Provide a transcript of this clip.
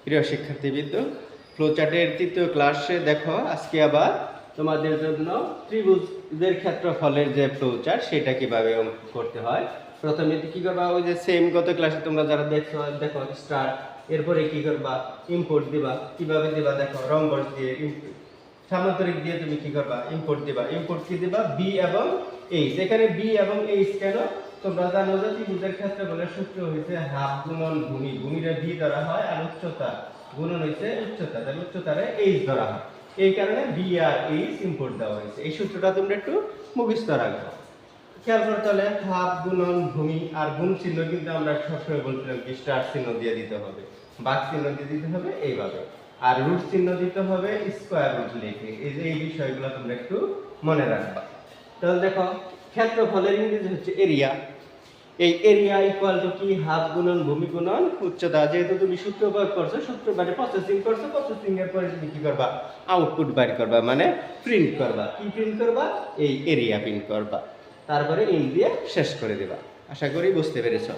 প্রিয় শিক্ষার্থীবৃন্দ, ফ্লোচার্টের তৃতীয় ক্লাসে দেখো আজকে আবার তোমাদের জন্য ত্রিভুজের ক্ষেত্রফলের যে ফ্লোচার্ট সেটা কিভাবে করতে হয়। প্রথমে কি করবা, ওই যে সেম গত ক্লাসে তোমরা যারা দেখছো, দেখো স্টার্ট, এরপরে কি করবা, ইম্পোর্ট দিবা। কিভাবে দিবা দেখো, রম্বস দিয়ে সামান্তরিক দিয়ে তুমি কি করবা, ইম্পোর্ট দিবা। ইম্পোর্ট কি দিবা, বি এবং এইচ। এখানে বি এবং এইচ কেন, তোমরা জানো যে ত্রিভুজের ক্ষেত্রফলের সূত্র হইছে হাফ গুণন ভূমি। ভূমিটা বি ধরা হয় আর উচ্চতা গুণন হইছে উচ্চতা, তাহলে উচ্চতারে এইচ ধরা হয়। এই কারণে বি আর এইচ ইম্পোর্ট দেওয়া হয়েছে। এই সূত্রটা তোমরা একটু মুখস্থ রাখবে। খেয়াল করতে হলে হাফ গুণন ভূমি, আর গুণ চিহ্ন কিন্তু আমরা সবসময় বলছিলাম কি স্টার চিহ্ন দিয়ে দিতে হবে, বাক চিহ্ন দিয়ে দিতে হবে এইভাবে, আর রুট চিহ্ন দিতে হবে স্কয়ার রুট লিখে। এই যে এই বিষয়গুলো তোমরা একটু মনে রাখবা। তাহলে দেখো, ক্ষেত্রফলের ইংরেজি হচ্ছে এরিয়া। এই এরিয়া ইকুয়াল টু কি, হাফ গুণন ভূমি গুণন উচ্চতা। যেহেতু তুমি সূত্র প্রয়োগ করছো, সূত্র মানে প্রসেসিং করছো, প্রসেসিং এর পরে তুমি কি করবা, আউটপুট বের করবা, মানে প্রিন্ট করবা। কি প্রিন্ট করবা, এই এরিয়া প্রিন্ট করবা। তারপরে ইন দিয়ে শেষ করে দিবা। আশা করি বুঝতে পেরেছো।